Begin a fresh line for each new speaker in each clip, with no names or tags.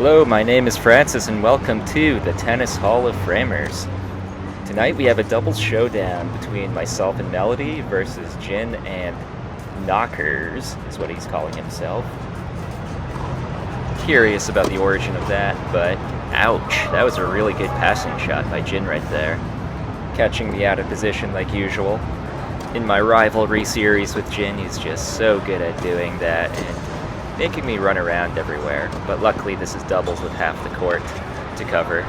Hello, my name is Francis and welcome to the Tennis Hall of Framers. Tonight we have a double showdown between myself and Melody versus Jin and Knockers, is what he's calling himself. Curious about the origin of that, but ouch, that was a really good passing shot by Jin right there. Catching me out of position like usual. In my rivalry series with Jin, he's just so good at doing that and making me run around everywhere, but luckily this is doubles with half the court to cover.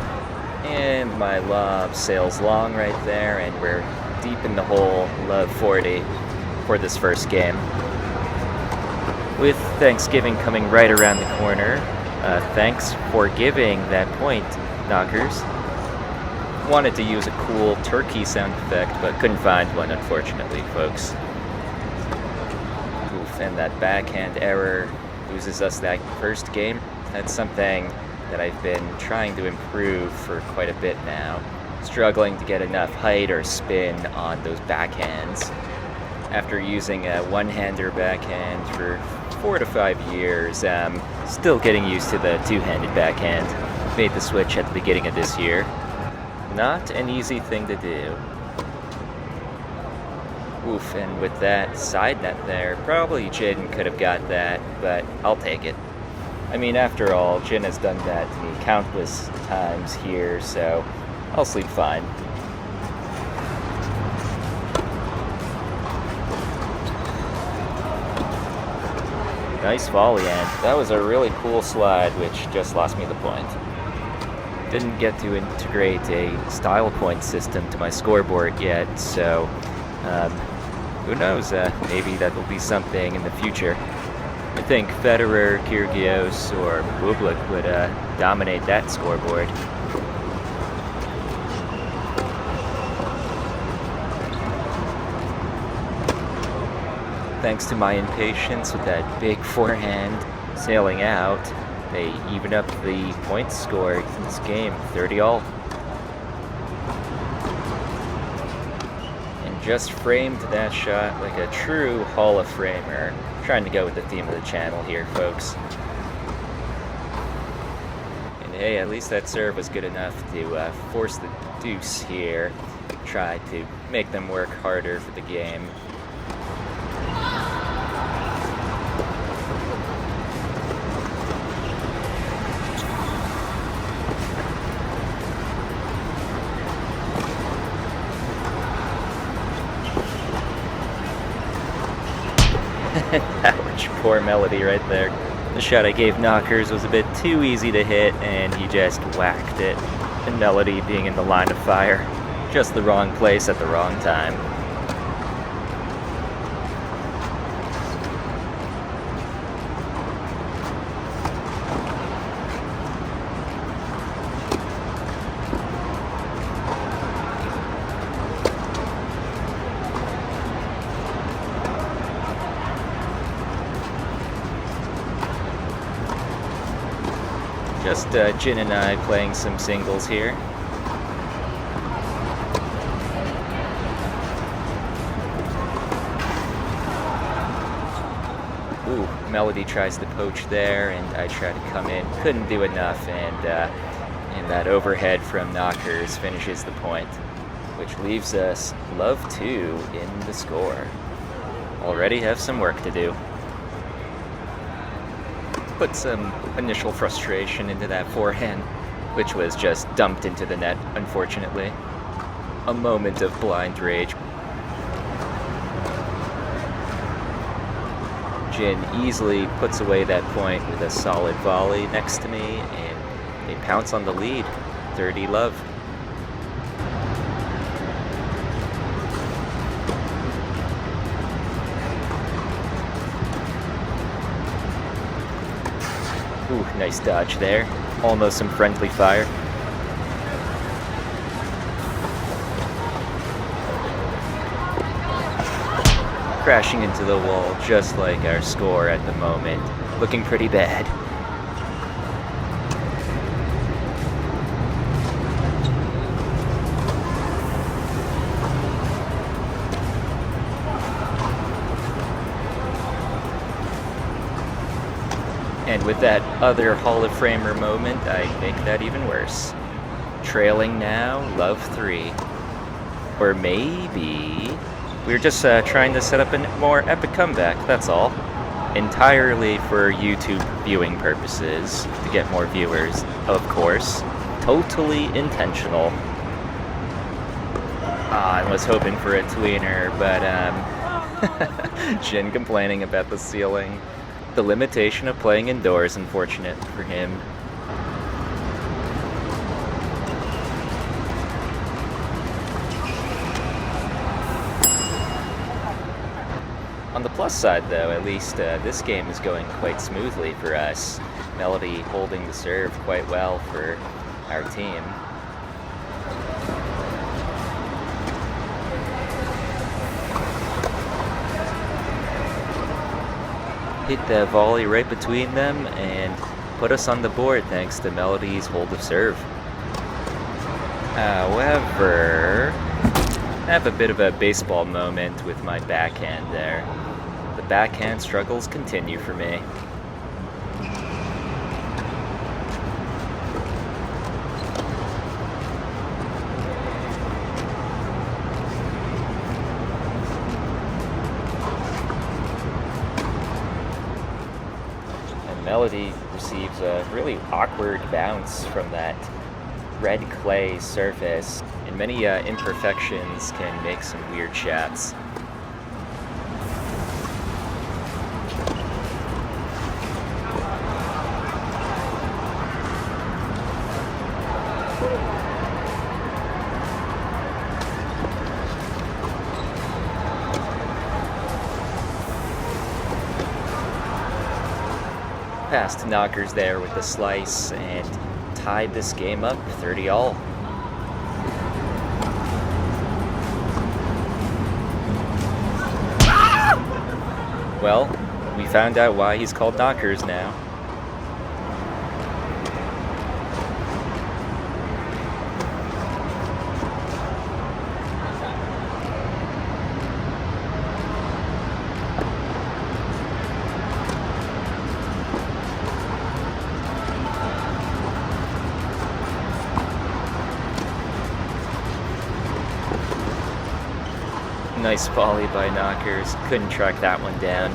And my lob sails long right there, and we're deep in the hole, love 40 for this first game. With Thanksgiving coming right around the corner, thanks for giving that point, Knockers. Wanted to use a cool turkey sound effect, but couldn't find one, unfortunately, folks. Oof, and that backhand error loses us that first game. That's something that I've been trying to improve for quite a bit now. Struggling to get enough height or spin on those backhands. After using a one-hander backhand for 4 to 5 years, still getting used to the two-handed backhand. Made the switch at the beginning of this year. Not an easy thing to do. Oof, and with that side net there, probably Jin could have got that, but I'll take it. I mean, after all, Jin has done that to me countless times here, so I'll sleep fine. Nice volley, and that was a really cool slide, which just lost me the point. Didn't get to integrate a style point system to my scoreboard yet, so who knows, maybe that will be something in the future. I think Federer, Kyrgios, or Bublik would dominate that scoreboard. Thanks to my impatience with that big forehand sailing out, they even up the points scored in this game, 30-all. Just framed that shot like a true Hall of Framer. Trying to go with the theme of the channel here, folks. And hey, at least that serve was good enough to force the deuce here. Try to make them work harder for the game. Ouch, poor Melody right there. The shot I gave Knockers was a bit too easy to hit, and he just whacked it. And Melody being in the line of fire. Just the wrong place at the wrong time. Just Jin and I playing some singles here. Ooh, Melody tries to poach there, and I try to come in. Couldn't do enough, and that overhead from Knockers finishes the point, which leaves us love 2 in the score. Already have some work to do. Put some initial frustration into that forehand, which was just dumped into the net, unfortunately. A moment of blind rage. Jin easily puts away that point with a solid volley next to me, and they pounce on the lead. 30-love. Ooh, nice dodge there. Almost some friendly fire. Crashing into the wall, just like our score at the moment. Looking pretty bad. And with that other Hall of Famer moment, I make that even worse. Trailing now, love 3. Or maybe we're just trying to set up a more epic comeback, that's all. Entirely for YouTube viewing purposes, to get more viewers, of course. Totally intentional. I was hoping for a tweener, but Jin complaining about the ceiling. The limitation of playing indoors, unfortunate for him. On the plus side, though, at least this game is going quite smoothly for us. Melody holding the serve quite well for our team. Hit the volley right between them and put us on the board thanks to Melody's hold of serve. However, I have a bit of a baseball moment with my backhand there. The backhand struggles continue for me. And Melody receives a really awkward bounce from that red clay surface, and many imperfections can make some weird shots. Past knockers there with the slice and tied this game up 30-all. Well, we found out why he's called knockers now. Nice volley by knockers. Couldn't track that one down.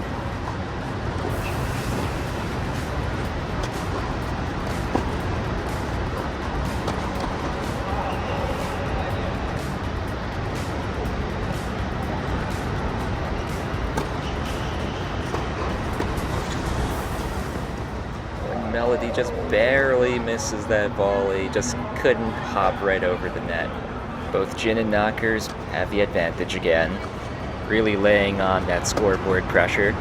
And Melody just barely misses that volley. Just couldn't hop right over the net. Both Jin and knockers have the advantage again, really laying on that scoreboard pressure.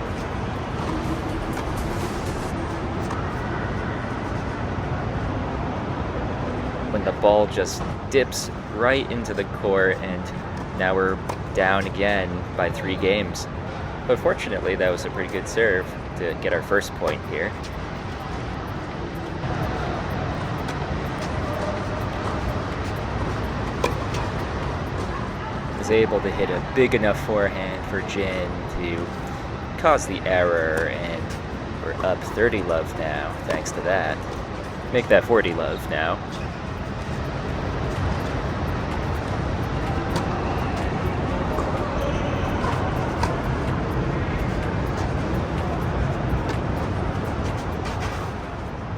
When the ball just dips right into the court, and now we're down again by 3 games. But fortunately, that was a pretty good serve to get our first point here. Was able to hit a big enough forehand for Jin to cause the error, and we're up 30 love now thanks to that. Make that 40 love now.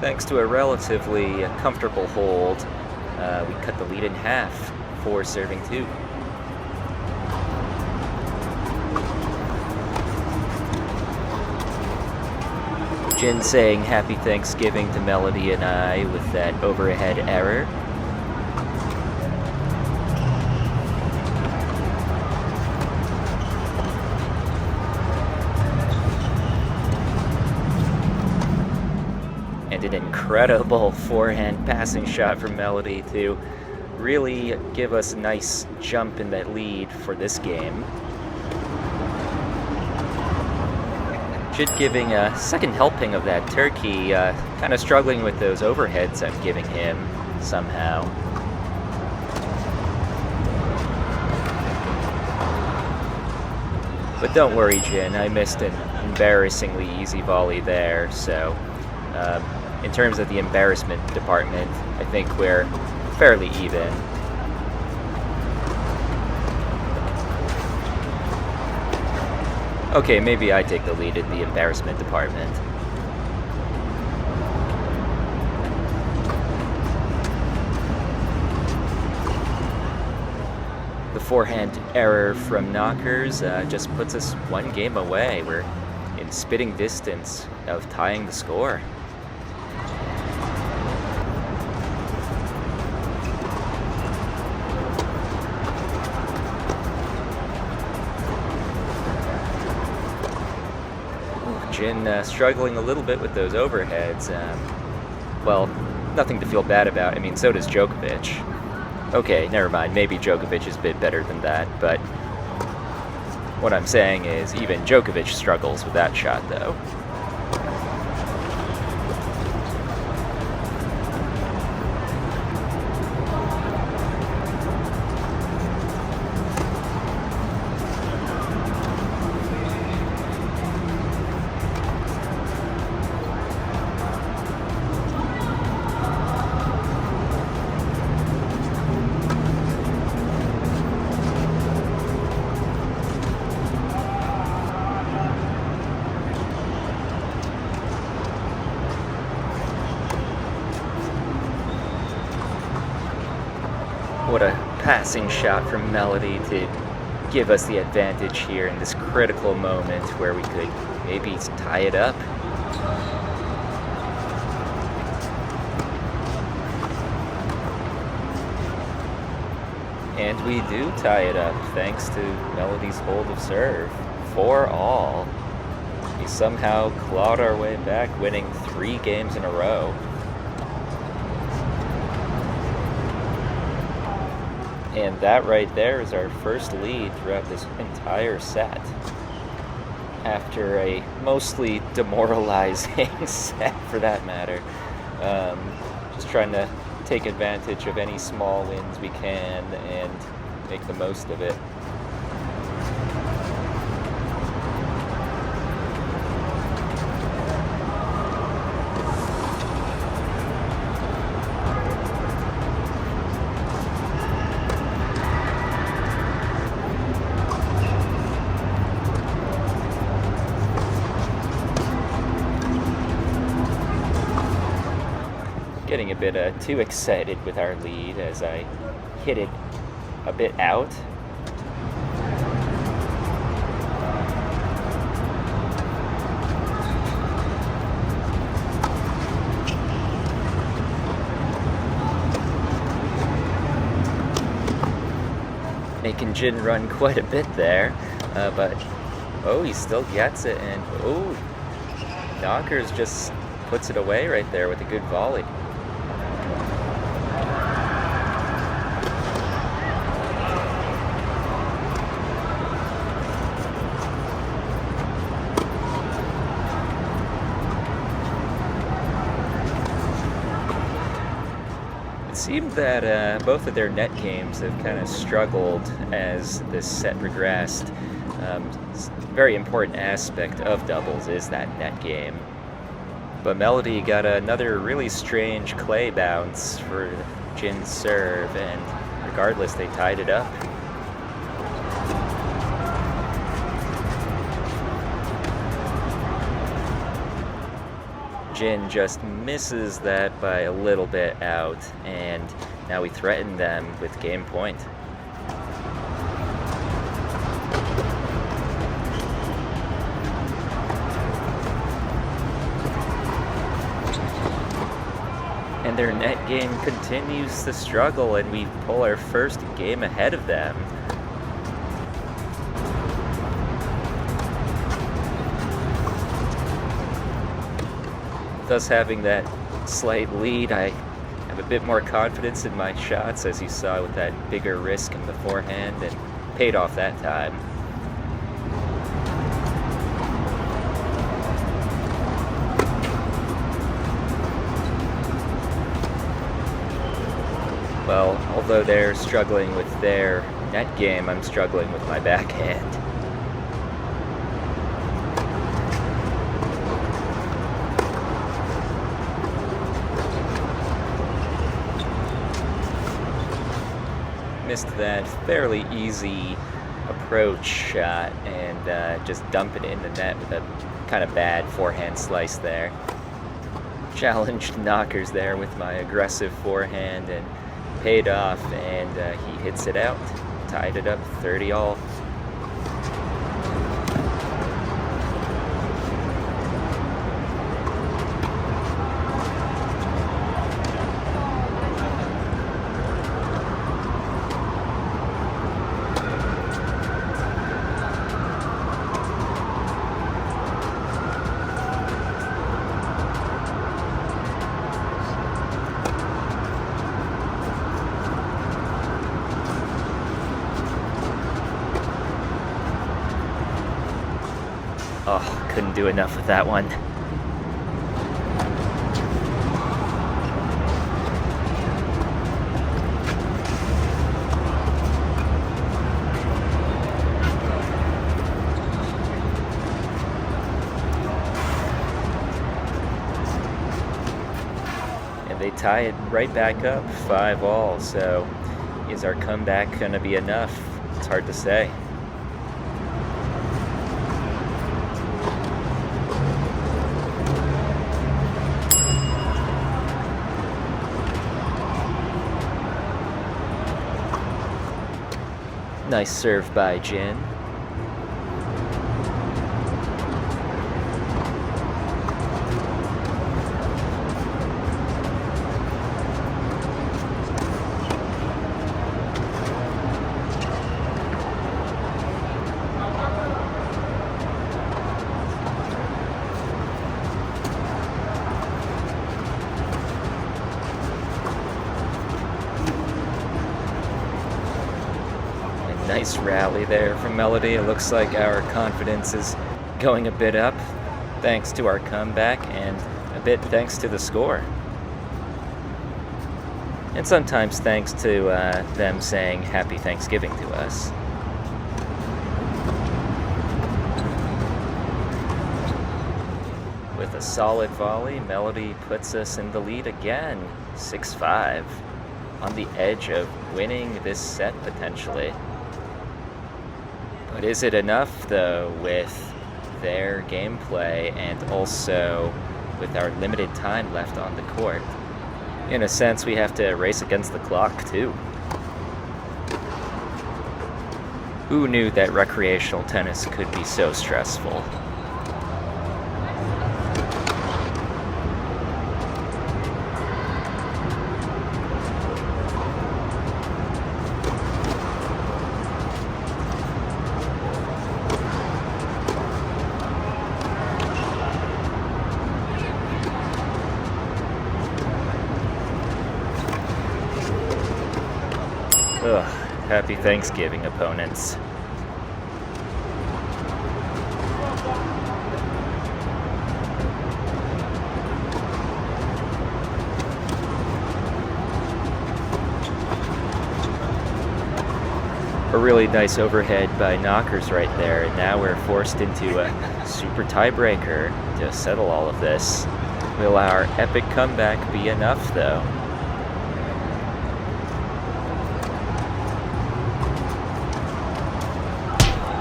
Thanks to a relatively comfortable hold, we cut the lead in half for serving 2. Jin saying Happy Thanksgiving to Melody and I with that overhead error. And an incredible forehand passing shot from Melody to really give us a nice jump in that lead for this game. Jin giving a second helping of that turkey, kind of struggling with those overheads I'm giving him somehow. But don't worry, Jin, I missed an embarrassingly easy volley there, so In terms of the embarrassment department, I think we're fairly even. Okay, maybe I take the lead in the embarrassment department. The forehand error from Knockers just puts us one game away. We're in spitting distance of tying the score. Jin struggling a little bit with those overheads. Well, nothing to feel bad about. I mean, so does Djokovic. Okay, never mind. Maybe Djokovic is a bit better than that, but what I'm saying is even Djokovic struggles with that shot, though. What a passing shot from Melody to give us the advantage here in this critical moment where we could maybe tie it up. And we do tie it up thanks to Melody's hold of serve. 4-all. We somehow clawed our way back, winning 3 games in a row. And that right there is our first lead throughout this entire set. After a mostly demoralizing set, for that matter. Just trying to take advantage of any small wins we can and make the most of it. Getting a bit too excited with our lead as I hit it a bit out. Making Jin run quite a bit there, but oh, he still gets it, and oh, Knockers just puts it away right there with a good volley. It seemed that both of their net games have kind of struggled as this set regressed. Very important aspect of doubles is that net game. But Melody got another really strange clay bounce for Jin's serve, and regardless, they tied it up. Jin just misses that by a little bit out, and now we threaten them with game point. And their net game continues to struggle, and we pull our first game ahead of them. Thus, having that slight lead, I have a bit more confidence in my shots, as you saw with that bigger risk in the forehand, and paid off that time. Well, although they're struggling with their net game, I'm struggling with my backhand. missed that fairly easy approach shot and just dump it in the net with a kind of bad forehand slice there. Challenged knockers there with my aggressive forehand and paid off, and he hits it out. Tied it up 30 all. Oh, couldn't do enough with that one. And they tie it right back up, 5 all. So is our comeback gonna be enough? It's hard to say. Nice serve by Jin. Nice rally there from Melody. It looks like our confidence is going a bit up thanks to our comeback and a bit thanks to the score. And sometimes thanks to them saying Happy Thanksgiving to us. With a solid volley, Melody puts us in the lead again, 6-5, on the edge of winning this set potentially. But is it enough, though, with their gameplay and also with our limited time left on the court? In a sense, we have to race against the clock, too. Who knew that recreational tennis could be so stressful? Ugh, happy Thanksgiving, opponents. A really nice overhead by knockers right there, and now we're forced into a super tiebreaker to settle all of this. Will our epic comeback be enough, though?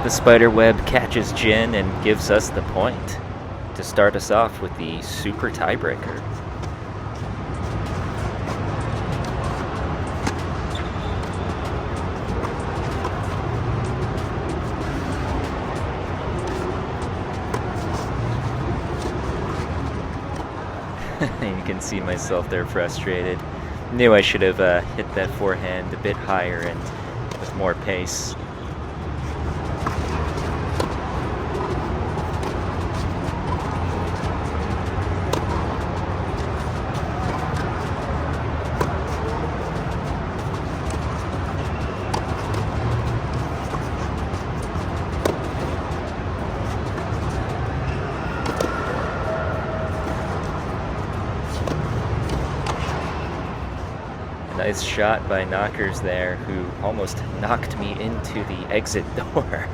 The spiderweb catches Jin and gives us the point to start us off with the super tiebreaker. You can see myself there frustrated. Knew I should have hit that forehand a bit higher and with more pace. Nice shot by knockers there, who almost knocked me into the exit door.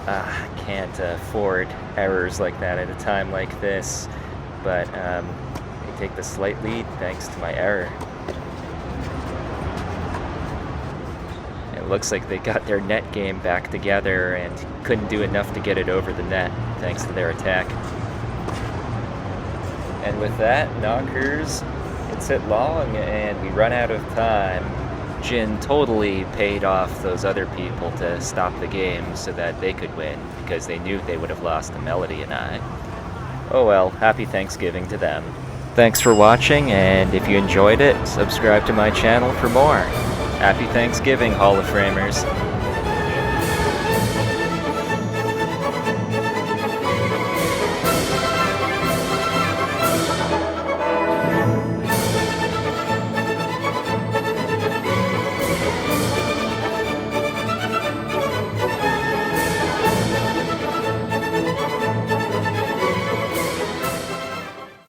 Can't afford errors like that at a time like this, but they take the slight lead thanks to my error. It looks like they got their net game back together and couldn't do enough to get it over the net thanks to their attack. And with that, knockers, it's hit long and we run out of time. Jin totally paid off those other people to stop the game so that they could win, because they knew they would have lost to Melody and I. Oh well, happy Thanksgiving to them. Thanks for watching, and if you enjoyed it, subscribe to my channel for more. Happy Thanksgiving, Hall of Framers.